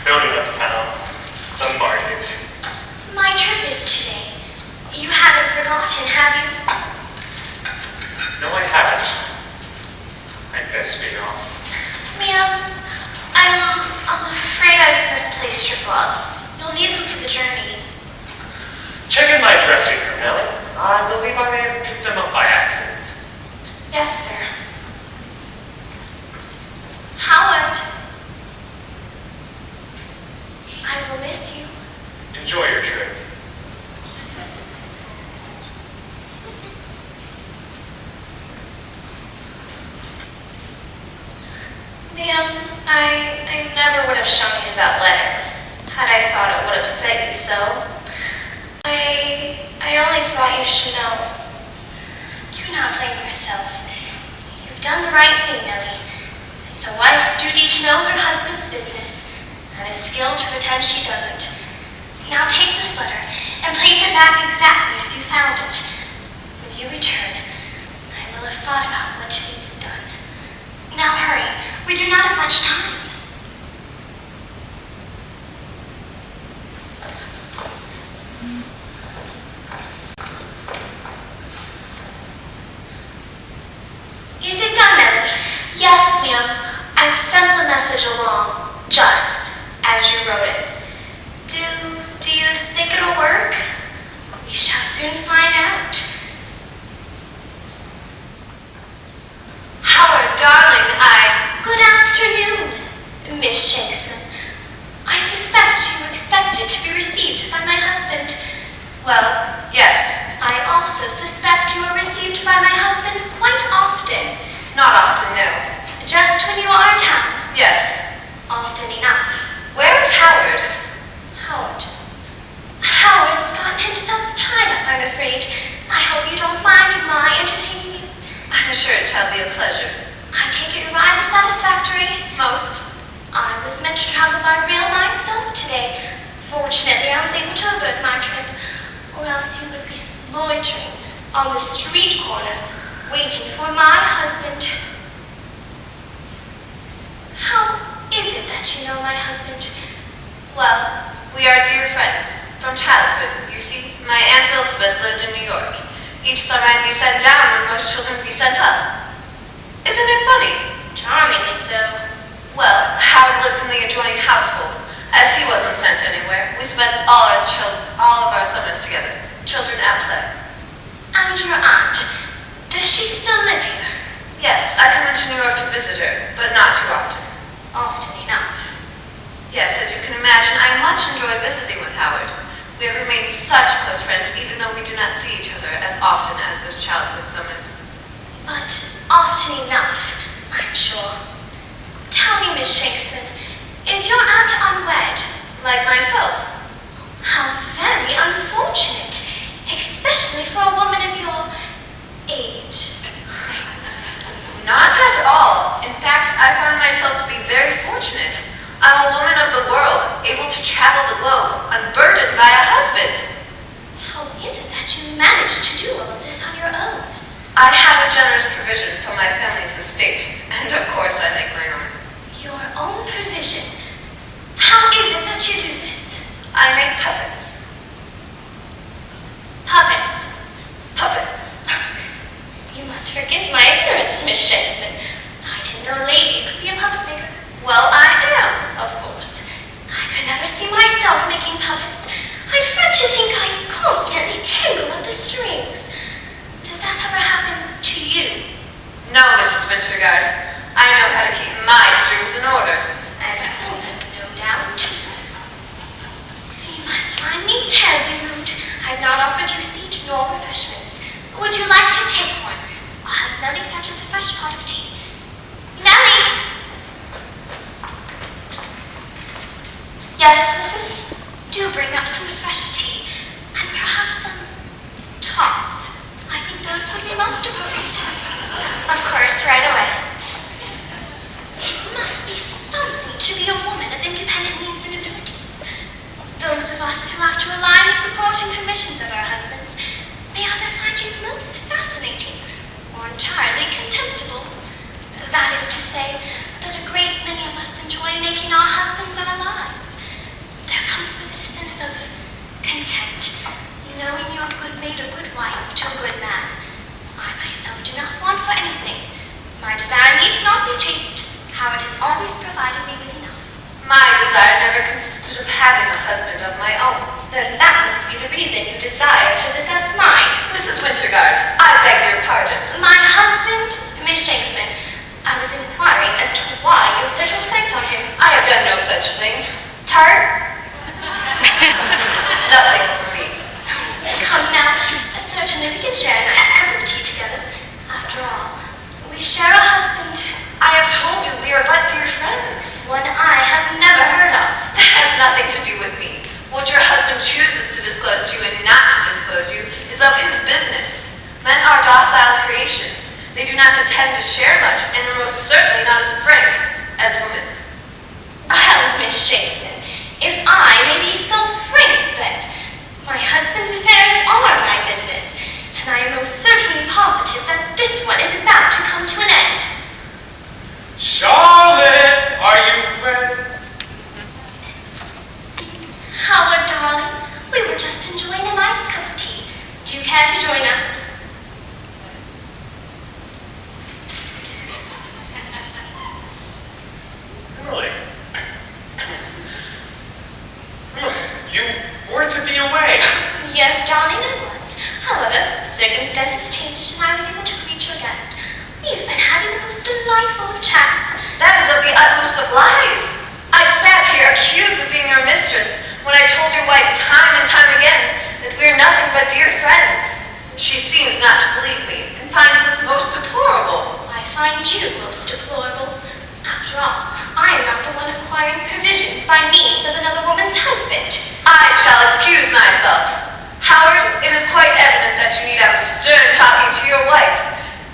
building up town, the market. My trip is today. You haven't forgotten, have you? No, I haven't. I'd best be off. Ma'am, I'm afraid I've misplaced your gloves. You'll need them for the journey. Check in my dressing room, Ellie. I believe I may have picked them up by accident. Yes, sir. Howard, I will miss you. Enjoy your trip. Ma'am, I never would have shown you that letter, had I thought it would upset you so. I only thought you should know. Do not blame yourself. You've done the right thing, Nellie. It's a wife's duty to know her husband's business, and a skill to pretend she doesn't. Now take this letter, and place it back exactly as you found it. When you return, I will have thought about what you've done. Now hurry. We do not have much time. Is it done, Nellie? Yes, ma'am. I've sent the message along, just as you wrote it. Do you think it'll work? We shall soon find out. Howard, darling, Good afternoon, Miss Shakespeare. I suspect you expected to be received by my husband. Well, yes. I also suspect you are received by my husband quite often. Not often, no. Just when you are in town? Yes. Often enough. Where is Howard? Howard's gotten himself tied up, I'm afraid. I hope you don't mind my entertaining you. I'm sure it shall be a pleasure. I take it you're rather satisfactory. Most. I was meant to travel by rail myself today. Fortunately, I was able to avert my trip, or else you would be loitering on the street corner, waiting for my husband. How is it that you know my husband? Well, we are dear friends from childhood. You see, my Aunt Elizabeth lived in New York. Each summer I'd be sent down when most children would be sent up. Isn't it funny? Charmingly so. Well, Howard lived in the adjoining household. As he wasn't sent anywhere, we spent all of our summers together, children at play. And your aunt, does she still live here? Yes, I come into New York to visit her, but not too often. Often enough. Yes, as you can imagine, I much enjoy visiting with Howard. We have remained such close friends, even though we do not see each other as often as those childhood summers. But often enough, I'm sure. Tell me, Miss Shakespeare, is your aunt unwed? Like myself. How very unfortunate, especially for a woman of your age. Not at all. In fact, I find myself to be very fortunate. I'm a woman of the world, able to travel the globe, unburdened by a husband. How is it that you managed to do all of this on your own? I have a generous provision from my family's estate, and of course I make my own. Your own provision? How is it that you do this? I make puppets. Puppets? Puppets. You must forgive my ignorance, Miss Shakespeare. I didn't know a lady could be a puppet maker. Well, I am, of course. I could never see myself making puppets. I'd fret to think I'd constantly tangle up the strings. Does that ever happen to you? No, Mrs. Winterguard. I know how to keep my strings in order. And all that, no doubt. You must find me terribly rude. I've not offered you seat nor refreshments. Would you like to take one? I'll have Nellie fetch us a fresh pot of tea. Nellie! Yes, Mrs. Do bring up some fresh tea, and perhaps some tarts. I think those would be most appropriate. Of course, right away. It must be something to be a woman of independent means and abilities. Those of us who have to rely on the support and permissions of our husbands may either find you most fascinating or entirely contemptible. That is to say, that a great many of us enjoy making our husbands our lives. sense of content, knowing you have made a good wife to a good man. I myself do not want for anything. My desire needs not be chaste. Howard has always provided me with enough. My desire never consisted of having a husband of my own. Then that must be the reason you desire to possess mine. Mrs. Winterguard, I beg your pardon. My husband, Miss Shakespeare. I was inquiring as to why you set your sights on him. I have done no such thing. Tart? Nothing for me. Come now, certainly we can share a nice cup of tea together. After all, we share a husband. I have told you we are but dear friends. One I have never heard of. That has nothing to do with me. What your husband chooses to disclose to you and not to disclose you is of his business. Men are docile creations. They do not intend to share much, and are most certainly not as frank as women. Well, Miss Shakespeare, if I may be so frank then, my husband's affairs are my business, and I am most certainly positive that this one is about to come to an end. Charlotte, are you ready? Howard, darling, we were just enjoying a nice cup of tea. Do you care to join us? Really? You were to be away. Yes, darling, I was. However, circumstances changed and I was able to greet your guest. We've been having the most delightful of chats. That is of the utmost of lies. I've sat here accused of being your mistress when I told your wife time and time again that we're nothing but dear friends. She seems not to believe me and finds this most deplorable. I find you most deplorable. After all, I am not the one acquiring provisions by means of another woman's husband. I shall excuse myself. Howard, it is quite evident that you need have a stern talking to your wife.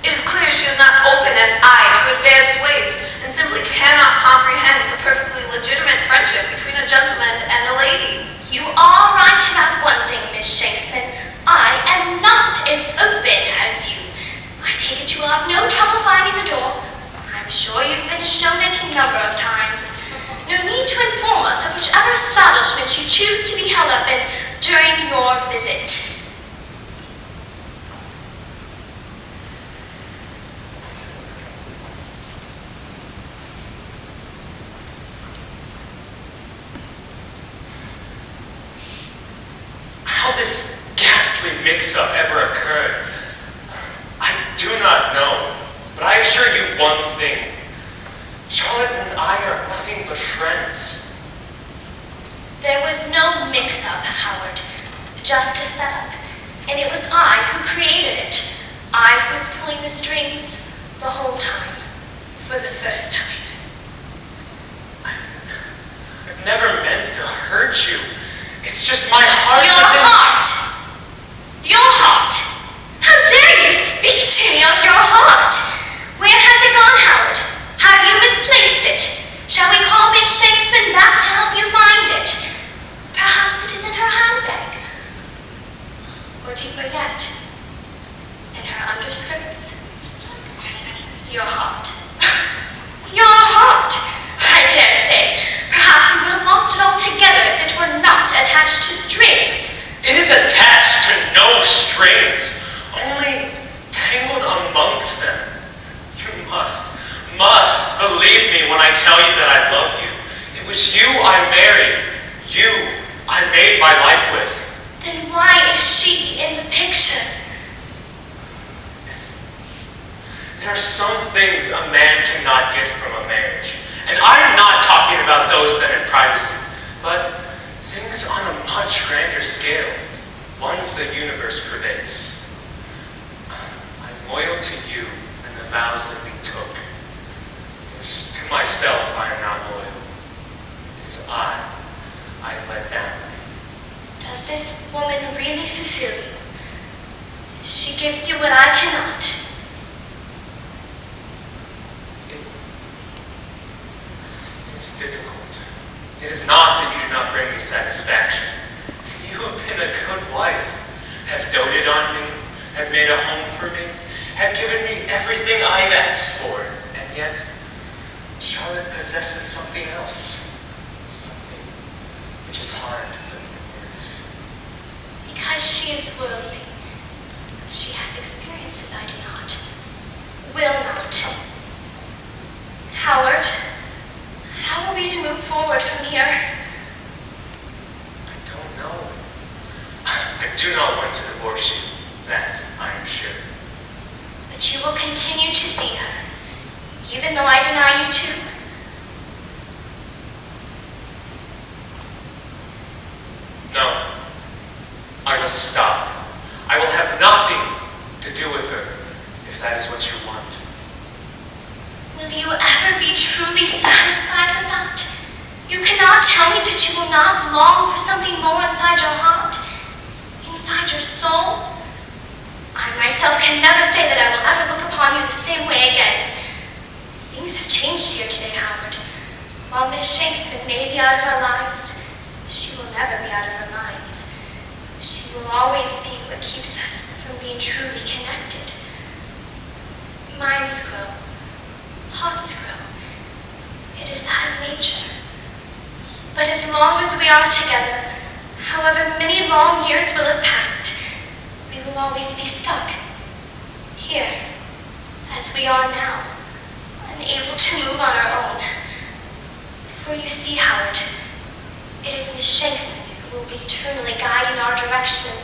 It is clear she is not open as I to advanced ways and simply cannot comprehend the perfectly legitimate friendship between a gentleman and a lady. You are right about one thing, Miss Shakespeare. I am not as open as you. I take it you will have no trouble finding the door. I'm sure you've been shown it a number of times. No need to inform us of whichever establishment you choose to be held up in during your visit. How this ghastly mix-up ever occurred, I do not know, but I assure you one thing. Charlotte and I are nothing but friends. There was no mix-up, Howard. Just a setup. And it was I who created it. I who was pulling the strings the whole time. For the first time. I've never meant to hurt you. It's just my heart Your is in... heart! Your heart! How dare you speak to me of your heart? Where has it gone, Howard? Have you misplaced it? Shall we call Miss Shakespeare back to help you find it? Perhaps it is in her handbag. Or deeper yet, in her underskirts. Your heart. Your heart! I dare say. Perhaps you would have lost it altogether if it were not attached to strings. It is attached to no strings, only tangled amongst them. You must believe me when I tell you that I love you. It was you I married, you I made my life with. Then why is she in the picture? There are some things a man cannot get from a marriage. And I'm not talking about those that in privacy, but things on a much grander scale, ones the universe pervades. I'm loyal to you and the vows that we took. It's to myself I am not loyal. It's I let down. Does this woman really fulfill you? She gives you what I cannot. It's difficult. It is not that you do not bring me satisfaction. You have been a good wife, have doted on me, have made a home for me, have given me everything I've asked for, and yet Charlotte possesses something else, something which is hard but is worldly. She has experiences I do not. Will not. Howard, how are we to move forward from here? I don't know. I do not want to divorce you. That I am sure. But you will continue to see her, even though I deny you too. No. I must stop. I will have nothing to do with her, if that is what you want. Will you ever be truly satisfied with that? You cannot tell me that you will not long for something more inside your heart, inside your soul? I myself can never say that I will ever look upon you the same way again. Things have changed here today, Howard. While Miss Shakespeare may be out of our lives, she will never be out of our minds. She will always be what keeps us from being truly connected. Minds grow. Hearts grow. It is that of nature. But as long as we are together, however many long years will have passed, we will always be stuck here, as we are now, unable to move on our own. For you see, Howard, it is Miss Shakespeare who will be eternally guiding our direction in